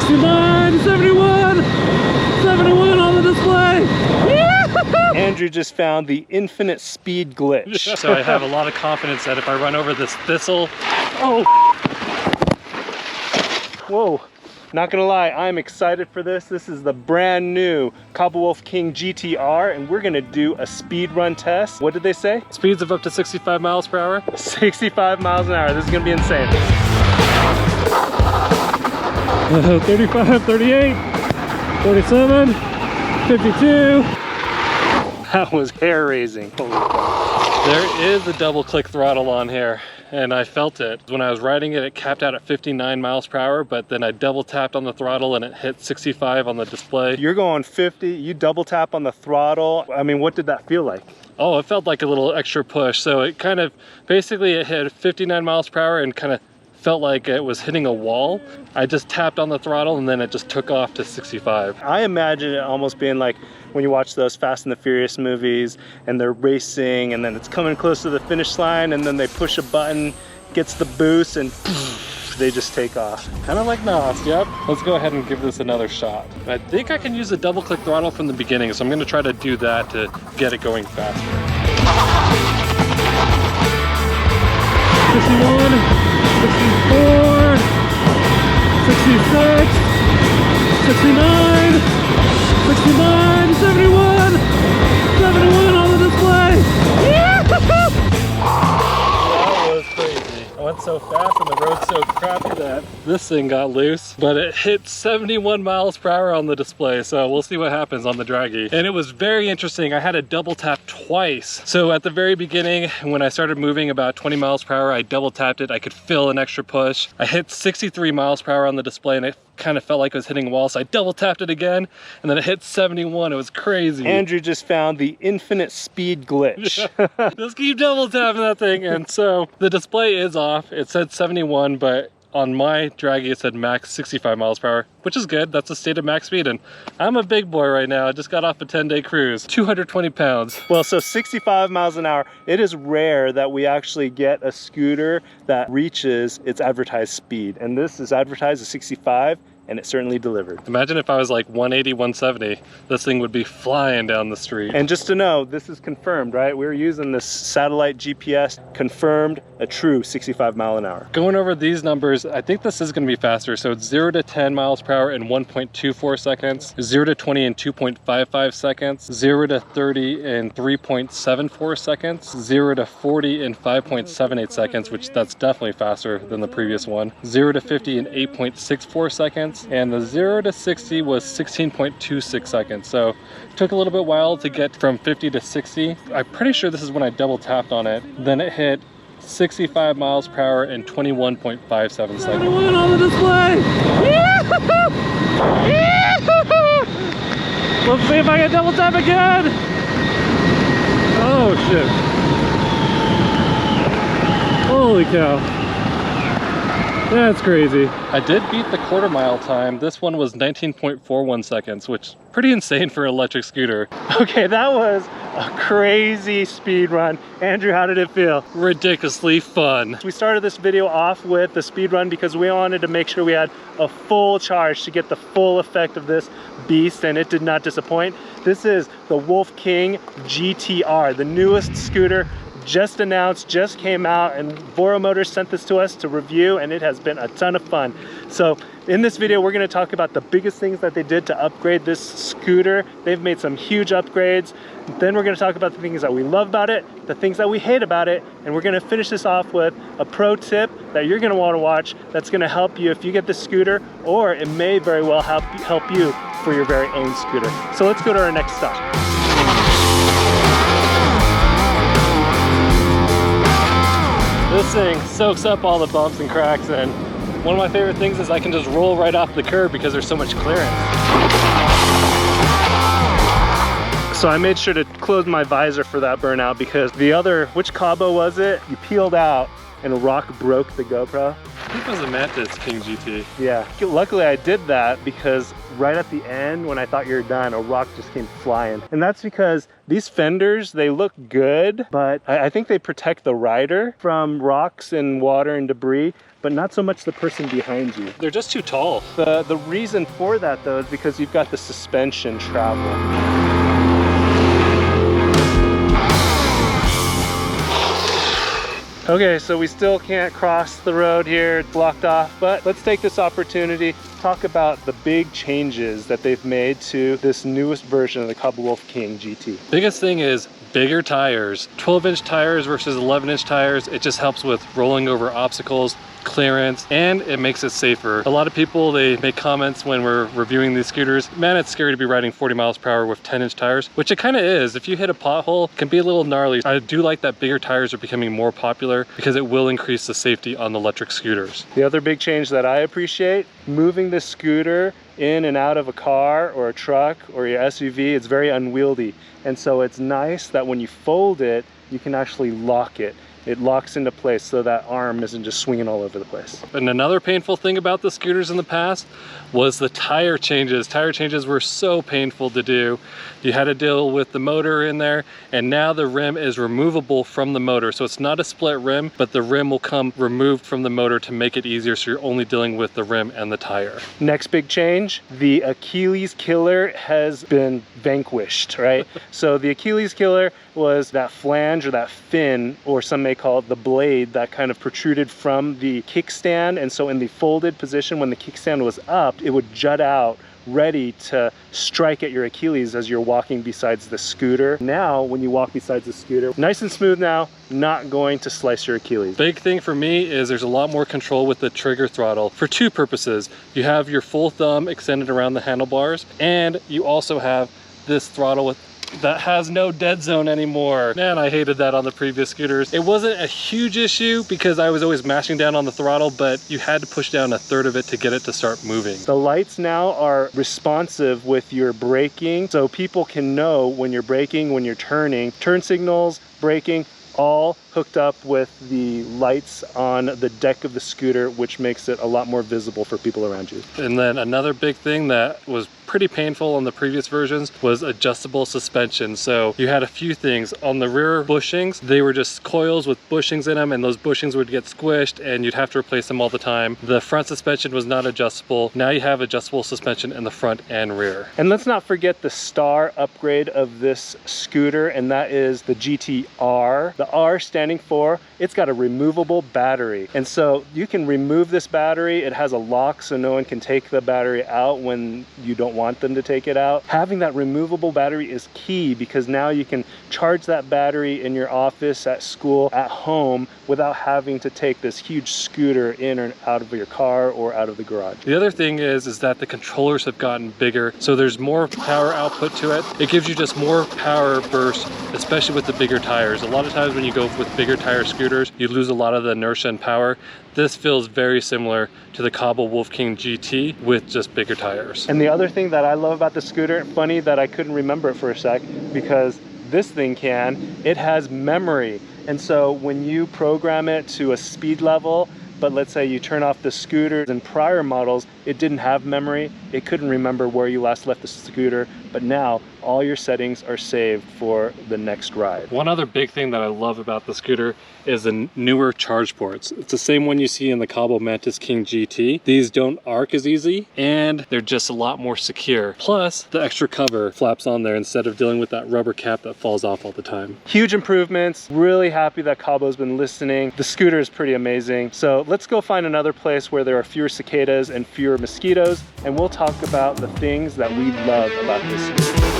69, 71, 71 on the display. Andrew just found the infinite speed glitch. So I have a lot of confidence that if I run over this thistle, oh, whoa. Not gonna lie, I'm excited for this. This is the brand new Kaabo Wolf King GTR, and we're gonna do a speed run test. What did they say? speeds of up to 65 miles per hour. 65 miles an hour. This is gonna be insane. 35, 38, 47, 52. That was hair raising. Holy cow. There is a double click throttle on here, and I felt it. When I was riding it, it capped out at 59 miles per hour, but then I double tapped on the throttle and it hit 65 on the display. You're going 50, you double tap on the throttle. I mean, what did that feel like? Oh, it felt like a little extra push. So it kind of, basically it hit 59 miles per hour and kind of felt like it was hitting a wall. I just tapped on the throttle and then it just took off to 65. I imagine it almost being like when you watch those Fast and the Furious movies and they're racing and then it's coming close to the finish line and then they push a button, gets the boost, and they just take off. Kind of like NOS, yep. Let's go ahead and give this another shot. I think I can use the double click throttle from the beginning, so I'm gonna try to do that to get it going faster. 61. 64, 66, 69, 69, 71, 71 on the display. That was crazy. I went so fast and the road's so crappy that this thing got loose, but it hit 71 miles per hour on the display, so we'll see what happens on the draggy. And it was very interesting. I had to double tap twice. So at the very beginning, when I started moving about 20 miles per hour, I double tapped it. I could feel an extra push. I hit 63 miles per hour on the display and it kind of felt like it was hitting a wall, so I double tapped it again and then it hit 71. It was crazy. Andrew just found the infinite speed glitch. Just keep double tapping that thing. And so the display is off. It said 71, but on my draggy it said max 65 miles per hour, which is good. That's the stated max speed, and I'm a big boy right now. I just got off a 10-day cruise, 220 pounds. Well, so 65 miles an hour, it is rare that we actually get a scooter that reaches its advertised speed, and this is advertised as 65, and it certainly delivered. Imagine if I was like 180, 170, this thing would be flying down the street. And just to know, this is confirmed, right? We're using this satellite GPS, confirmed a true 65 mile an hour. Going over these numbers, I think this is gonna be faster. So it's 0 to 10 miles per hour in 1.24 seconds, 0 to 20 in 2.55 seconds, 0 to 30 in 3.74 seconds, 0 to 40 in 5.78 seconds, which that's definitely faster than the previous one, 0 to 50 in 8.64 seconds, and the 0 to 60 was 16.26 seconds. So it took a little bit while to get from 50 to 60. I'm pretty sure this is when I double tapped on it. Then it hit 65 miles per hour in 21.57 seconds. 71 on the display. Let's see if I can double tap again. Oh shit. Holy cow. That's crazy. I did beat the quarter mile time. This one was 19.41 seconds, which is pretty insane for an electric scooter. Okay, that was a crazy speed run. Andrew, how did it feel? Ridiculously fun. We started this video off with the speed run because we wanted to make sure we had a full charge to get the full effect of this beast, and it did not disappoint. This is the Wolf King GTR, the newest scooter, just announced, just came out, and Voro Motors sent this to us to review, and it has been a ton of fun. So in this video, we're going to talk about the biggest things that they did to upgrade this scooter. They've made some huge upgrades. Then we're going to talk about the things that we love about it, the things that we hate about it, and we're going to finish this off with a pro tip that you're going to want to watch that's going to help you if you get this scooter, or it may very well help you for your very own scooter. So let's go to our next stop. This thing soaks up all the bumps and cracks, and one of my favorite things is I can just roll right off the curb because there's so much clearance. So I made sure to close my visor for that burnout because the other, which Kaabo was it? You peeled out and a rock broke the GoPro. I think it was a Mantis King GT. Yeah, luckily I did that because right at the end when I thought you were done, a rock just came flying. And that's because these fenders, they look good, but I think they protect the rider from rocks and water and debris, but not so much the person behind you. They're just too tall. The reason for that though is because you've got the suspension travel. Okay, so we still can't cross the road here, it's blocked off, but let's take this opportunity to talk about the big changes that they've made to this newest version of the Kaabo Wolf King GT. Biggest thing is bigger tires. 12-inch tires versus 11-inch tires. It just helps with rolling over obstacles, clearance, and it makes it safer. A lot of people, they make comments when we're reviewing these scooters, man, it's scary to be riding 40 miles per hour with 10-inch tires, which it kind of is. If you hit a pothole, it can be a little gnarly. I do like that bigger tires are becoming more popular because it will increase the safety on the electric scooters. The other big change that I appreciate, moving the scooter in and out of a car or a truck or your SUV, it's very unwieldy. And so it's nice that when you fold it, you can actually lock it. It locks into place so that arm isn't just swinging all over the place. And another painful thing about the scooters in the past was the tire changes. Tire changes were so painful to do. You had to deal with the motor in there, and now the rim is removable from the motor. So it's not a split rim, but the rim will come removed from the motor to make it easier, so you're only dealing with the rim and the tire. Next big change, the Achilles killer has been vanquished, right? So the Achilles killer was that flange or that fin, or some may call it the blade, that kind of protruded from the kickstand. And so in the folded position, when the kickstand was up, it would jut out, ready to strike at your Achilles as you're walking besides the scooter. Now, when you walk besides the scooter, nice and smooth now, not going to slice your Achilles. Big thing for me is there's a lot more control with the trigger throttle for two purposes. You have your full thumb extended around the handlebars, and you also have this throttle that has no dead zone anymore. Man, I hated that on the previous scooters. It wasn't a huge issue because I was always mashing down on the throttle, but you had to push down a third of it to get it to start moving. The lights now are responsive with your braking, so people can know when you're braking, when you're turning. Turn signals, braking, all hooked up with the lights on the deck of the scooter, which makes it a lot more visible for people around you. And then another big thing that was pretty painful on the previous versions was adjustable suspension. So you had a few things. On the rear bushings, they were just coils with bushings in them, and those bushings would get squished and you'd have to replace them all the time. The front suspension was not adjustable. Now you have adjustable suspension in the front and rear. And let's not forget the star upgrade of this scooter, and that is the GTR. The R standing for, it's got a removable battery. And so you can remove this battery. It has a lock so no one can take the battery out when you don't want them to take it out. Having that removable battery is key because now you can charge that battery in your office, at school, at home, without having to take this huge scooter in or out of your car or out of the garage. The other thing is that the controllers have gotten bigger, so there's more power output to it. It gives you just more power burst, especially with the bigger tires. A lot of times when you go with bigger tire scooters, you lose a lot of the inertia and power. This feels very similar to the Kaabo Wolf King GT with just bigger tires. And the other thing that I love about the scooter, funny that I couldn't remember it for a sec, because this thing it has memory. And so when you program it to a speed level, but let's say you turn off the scooter, in prior models, it didn't have memory. It couldn't remember where you last left the scooter, but now all your settings are saved for the next ride. One other big thing that I love about the scooter is the newer charge ports. It's the same one you see in the Kaabo Mantis King GT. These don't arc as easy, and they're just a lot more secure. Plus, the extra cover flaps on there instead of dealing with that rubber cap that falls off all the time. Huge improvements. Really happy that Kaabo's been listening. The scooter is pretty amazing. So let's go find another place where there are fewer cicadas and fewer mosquitoes, and we'll talk about the things that we love about this scooter.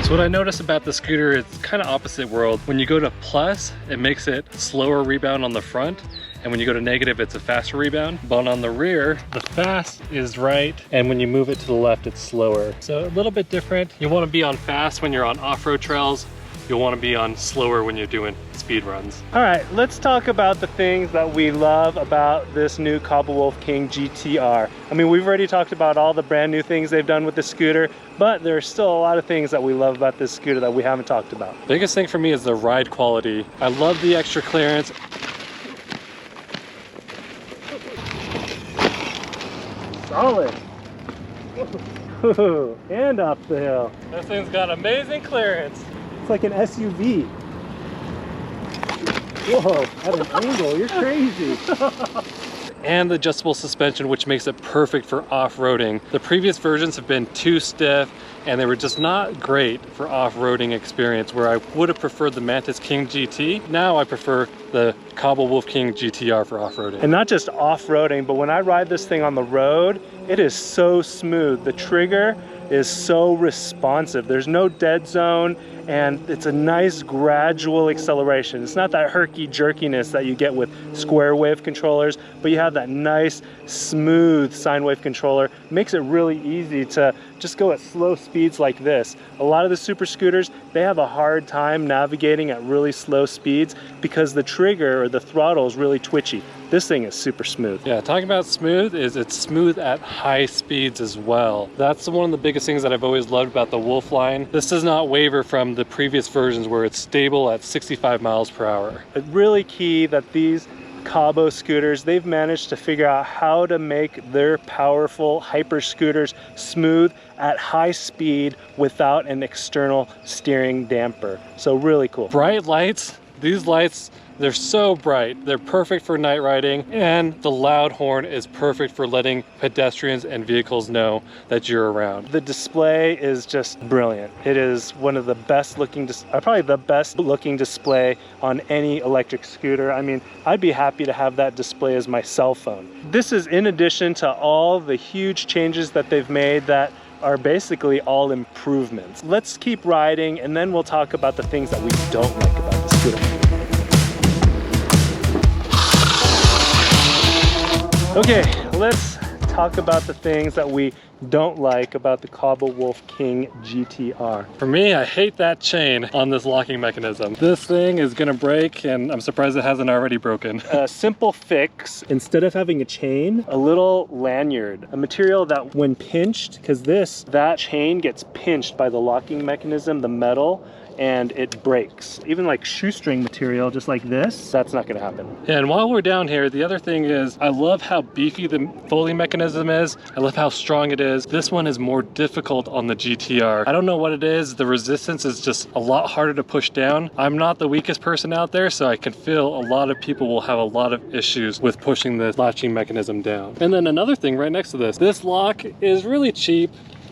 So what I noticed about the scooter, it's kind of opposite world. When you go to plus, it makes it slower rebound on the front. And when you go to negative, it's a faster rebound. But on the rear, the fast is right. And when you move it to the left, it's slower. So a little bit different. You want to be on fast when you're on off-road trails. You'll want to be on slower when you're doing speed runs. All right, let's talk about the things that we love about this new Kaabo Wolf King GTR. I mean, we've already talked about all the brand new things they've done with the scooter, but there are still a lot of things that we love about this scooter that we haven't talked about. Biggest thing for me is the ride quality. I love the extra clearance. Solid. And up the hill. This thing's got amazing clearance. It's like an SUV. Whoa, at an angle, you're crazy. And the adjustable suspension, which makes it perfect for off-roading. The previous versions have been too stiff and they were just not great for off-roading experience, where I would have preferred the Mantis King GT. Now I prefer the Kaabo Wolf King GTR for off-roading. And not just off-roading, but when I ride this thing on the road, it is so smooth. The trigger is so responsive. There's no dead zone, and it's a nice gradual acceleration. It's not that herky jerkiness that you get with square wave controllers, but you have that nice smooth sine wave controller. Makes it really easy to just go at slow speeds like this. A lot of the super scooters, they have a hard time navigating at really slow speeds because the trigger or the throttle is really twitchy. This thing is super smooth. Yeah, talking about smooth, is it's smooth at high speeds as well. That's one of the biggest things that I've always loved about the Wolf line. This does not waver from the previous versions where it's stable at 65 miles per hour. It's really key that these Kaabo scooters, they've managed to figure out how to make their powerful hyper scooters smooth at high speed without an external steering damper. So really cool. Bright lights, these lights, they're so bright. They're perfect for night riding, and the loud horn is perfect for letting pedestrians and vehicles know that you're around. The display is just brilliant. It is one of the best looking, probably the best looking display on any electric scooter. I mean, I'd be happy to have that display as my cell phone. This is in addition to all the huge changes that they've made that are basically all improvements. Let's keep riding, and then we'll talk about the things that we don't like about the scooter. Okay, let's talk about the things that we don't like about the Kaabo Wolf King GTR. For me, I hate that chain on this locking mechanism. This thing is gonna break, and I'm surprised it hasn't already broken. A simple fix, instead of having a chain, a little lanyard, a material that when pinched, because that chain gets pinched by the locking mechanism, the metal, and it breaks. Even like shoestring material, just like this, that's not gonna happen. And while we're down here, the other thing is, I love how beefy the Foley mechanism is. I love how strong it is. This one is more difficult on the GTR. I don't know what it is. The resistance is just a lot harder to push down. I'm not the weakest person out there, so I can feel a lot of people will have a lot of issues with pushing the latching mechanism down. And then another thing right next to this lock is really cheap.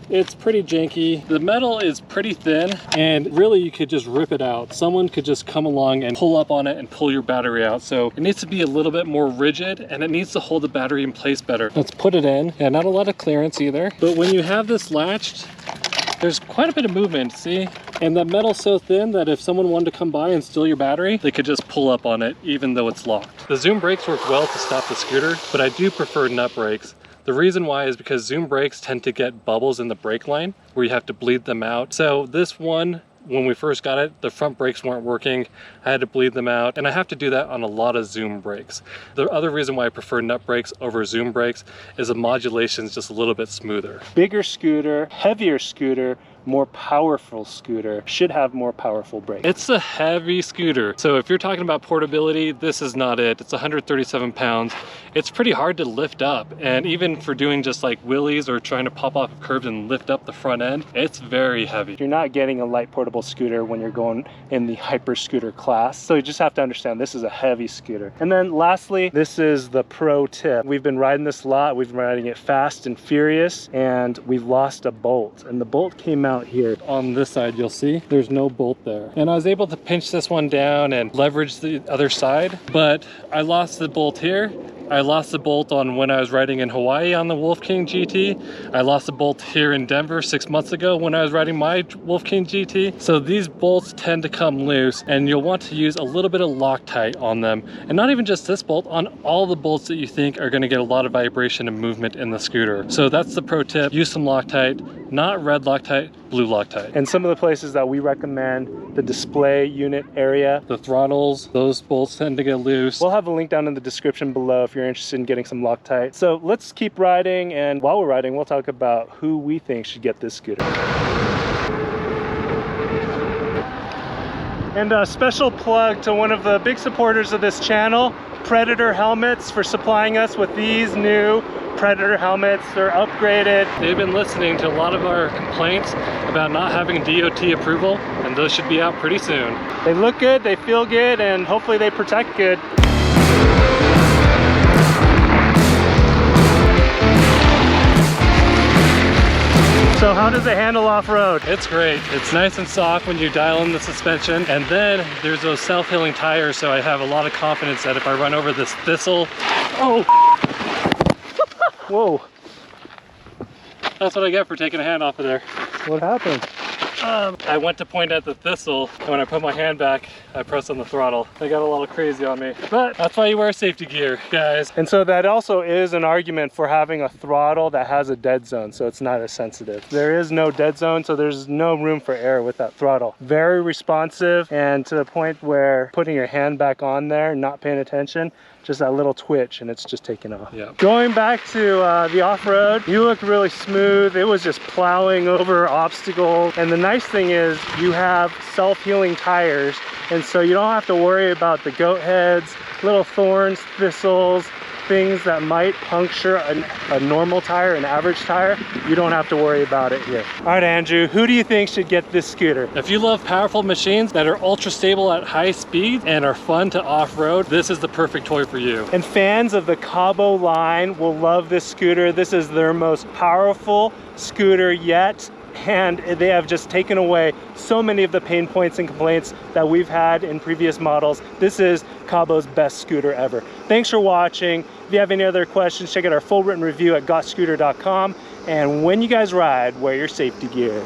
It's pretty janky. The metal is pretty thin, and really you could just rip it out. Someone could just come along and pull up on it and pull your battery out. So it needs to be a little bit more rigid, and it needs to hold the battery in place better. Let's put it in. Yeah, not a lot of clearance either. But when you have this latched, there's quite a bit of movement, see? And that metal's so thin that if someone wanted to come by and steal your battery, they could just pull up on it even though it's locked. The Zoom brakes work well to stop the scooter, but I do prefer nut brakes. The reason why is because Zoom brakes tend to get bubbles in the brake line where you have to bleed them out. So this one, when we first got it, the front brakes weren't working. I had to bleed them out, and I have to do that on a lot of Zoom brakes. The other reason why I prefer nut brakes over Zoom brakes is the modulation is just a little bit smoother. Bigger scooter, heavier scooter, more powerful scooter should have more powerful brakes. It's a heavy scooter. So if you're talking about portability, this is not it. It's 137 pounds. It's pretty hard to lift up. And even for doing just like wheelies or trying to pop off of curbs and lift up the front end, it's very heavy. You're not getting a light portable scooter when you're going in the hyper scooter class. So you just have to understand this is a heavy scooter. And then lastly, this is the pro tip. We've been riding this a lot. We've been riding it fast and furious, and we've lost a bolt. And the bolt came out here. On this side, you'll see there's no bolt there. And I was able to pinch this one down and leverage the other side, but I lost the bolt here. I lost the bolt on when I was riding in Hawaii on the Wolf King GT. I lost the bolt here in Denver 6 months ago when I was riding my Wolf King GT. So these bolts tend to come loose, and you'll want to use a little bit of Loctite on them. And not even just this bolt, on all the bolts that you think are gonna get a lot of vibration and movement in the scooter. So that's the pro tip. Use some Loctite, not red Loctite, blue Loctite. And some of the places that we recommend, the display unit area. The throttles, those bolts tend to get loose. We'll have a link down in the description below if you're interested in getting some Loctite. So let's keep riding, and while we're riding, we'll talk about who we think should get this scooter. And a special plug to one of the big supporters of this channel, Predator Helmets, for supplying us with these new Predator helmets. They're upgraded. They've been listening to a lot of our complaints about not having DOT approval, and those should be out pretty soon. They look good, they feel good, and hopefully they protect good. So how does it handle off-road? It's great. It's nice and soft when you dial in the suspension, and then there's those self-healing tires, so I have a lot of confidence that if I run over this thistle, oh, whoa, that's what I get for taking a hand off of there. what happened? I went to point at the thistle, and when I put my hand back, I pressed on the throttle. They got a little crazy on me, but that's why you wear safety gear, guys. And so that also is an argument for having a throttle that has a dead zone, so it's not as sensitive. There is no dead zone, so there's no room for error with that throttle. Very responsive, and to the point where putting your hand back on there, not paying attention, just that little twitch and it's just taking off. Yeah. Going back to the off-road, you look really smooth. It was just plowing over obstacles. And the nice thing is you have self-healing tires, and so you don't have to worry about the goat heads, little thorns, thistles, things that might puncture a normal tire, an average tire. You don't have to worry about it here. All right, Andrew, who do you think should get this scooter? If you love powerful machines that are ultra stable at high speed and are fun to off-road, this is the perfect toy for you. And fans of the Kaabo line will love this scooter. This is their most powerful scooter yet, and they have just taken away so many of the pain points and complaints that we've had in previous models. This is Kaabo's best scooter ever. Thanks for watching. If you have any other questions, check out our full written review at gotscooter.com. And when you guys ride, wear your safety gear.